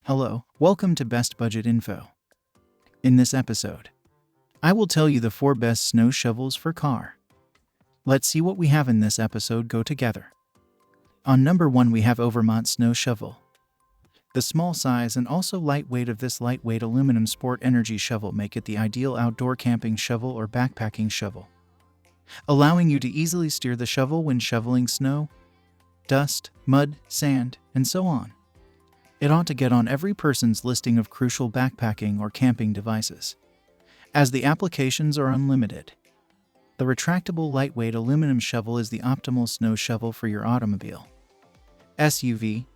Hello, welcome to Best Budget Info. In this episode, I will tell you the 4 best snow shovels for car. Let's see what we have in this episode go together. On number 1 we have Overmont Snow Shovel. The small size and also lightweight of this lightweight aluminum sport energy shovel make it the ideal outdoor camping shovel or backpacking shovel, allowing you to easily steer the shovel when shoveling snow, dust, mud, sand, and so on. It ought to get on every person's listing of crucial backpacking or camping devices, as the applications are unlimited. The retractable lightweight aluminum shovel is the optimal snow shovel for your automobile, SUV,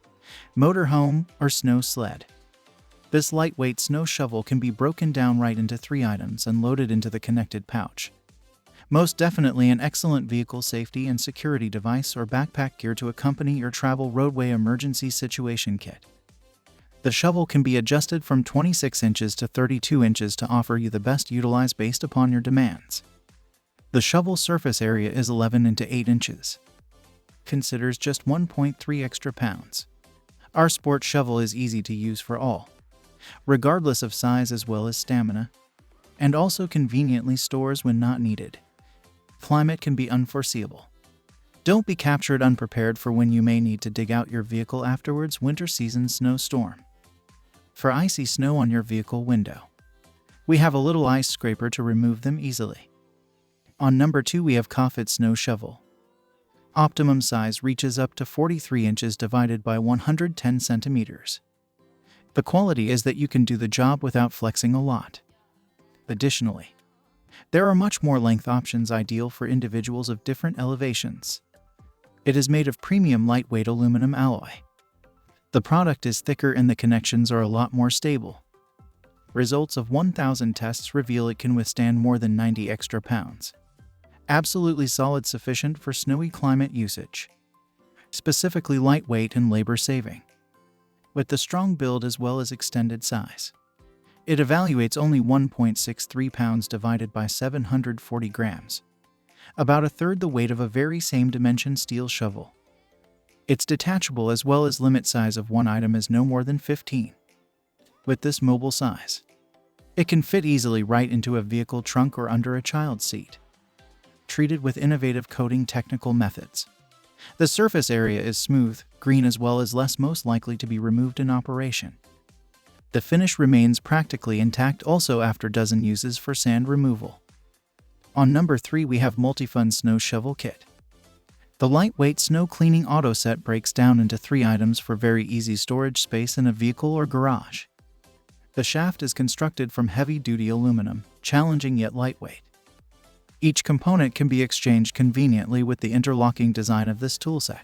motorhome, or snow sled. This lightweight snow shovel can be broken down right into 3 items and loaded into the connected pouch. Most definitely an excellent vehicle safety and security device or backpack gear to accompany your travel roadway emergency situation kit. The shovel can be adjusted from 26 inches to 32 inches to offer you the best utilize based upon your demands. The shovel surface area is 11 into 8 inches. Considers just 1.3 extra pounds. Our sport shovel is easy to use for all, regardless of size as well as stamina, and also conveniently stores when not needed. Climate can be unforeseeable. Don't be captured unprepared for when you may need to dig out your vehicle afterwards. Winter season snowstorm. For icy snow on your vehicle window, we have a little ice scraper to remove them easily. On number 2 we have Cofit Snow Shovel. Optimum size reaches up to 43 inches divided by 110 centimeters. The quality is that you can do the job without flexing a lot. Additionally, there are much more length options ideal for individuals of different elevations. It is made of premium lightweight aluminum alloy. The product is thicker and the connections are a lot more stable. Results of 1,000 tests reveal it can withstand more than 90 extra pounds. Absolutely solid, sufficient for snowy climate usage. Specifically lightweight and labor-saving. With the strong build as well as extended size. It evaluates only 1.63 pounds divided by 740 grams. About a third the weight of a very same dimension steel shovel. It's detachable as well as limit size of one item is no more than 15. With this mobile size, it can fit easily right into a vehicle trunk or under a child's seat. Treated with innovative coating technical methods. The surface area is smooth, green as well as less most likely to be removed in operation. The finish remains practically intact also after dozen uses for sand removal. On number 3 we have Multifun Snow Shovel Kit. The lightweight snow cleaning auto set breaks down into 3 items for very easy storage space in a vehicle or garage. The shaft is constructed from heavy-duty aluminum, challenging yet lightweight. Each component can be exchanged conveniently with the interlocking design of this toolset.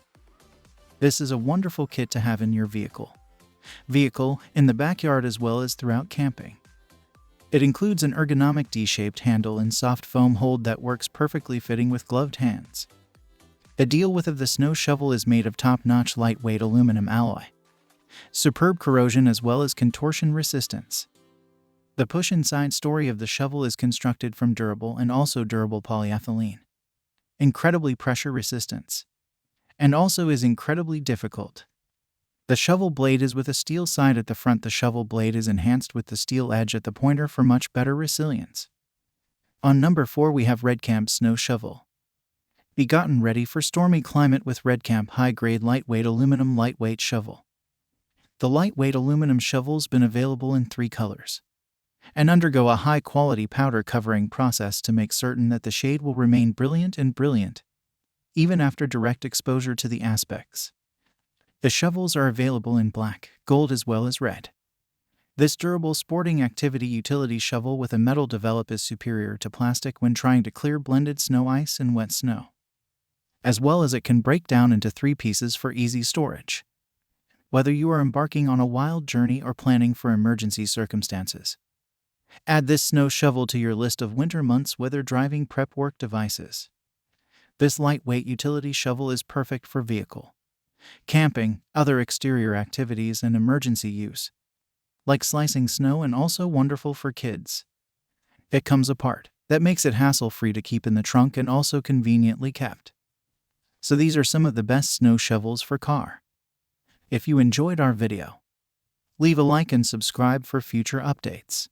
This is a wonderful kit to have in your vehicle, in the backyard as well as throughout camping. It includes an ergonomic D-shaped handle and soft foam hold that works perfectly fitting with gloved hands. The deal width of the snow shovel is made of top-notch lightweight aluminum alloy. Superb corrosion as well as contortion resistance. The push-inside story of the shovel is constructed from durable and also durable polyethylene. Incredibly pressure resistance. And also is incredibly difficult. The shovel blade is with a steel side at the front. The shovel blade is enhanced with the steel edge at the pointer for much better resilience. On number 4 we have Redcamp Snow Shovel. Be gotten ready for stormy climate with Redcamp high-grade lightweight aluminum lightweight shovel. The lightweight aluminum shovel's been available in 3 colors and undergo a high-quality powder covering process to make certain that the shade will remain brilliant, even after direct exposure to the aspects. The shovels are available in black, gold as well as red. This durable sporting activity utility shovel with a metal develop is superior to plastic when trying to clear blended snow ice and wet snow. As well as it can break down into 3 pieces for easy storage. Whether you are embarking on a wild journey or planning for emergency circumstances. Add this snow shovel to your list of winter months weather driving prep work devices. This lightweight utility shovel is perfect for vehicle, camping, other exterior activities and emergency use, like slicing snow, and also wonderful for kids. It comes apart. That makes it hassle-free to keep in the trunk and also conveniently kept. So these are some of the best snow shovels for car. If you enjoyed our video, Leave a like and subscribe for future updates.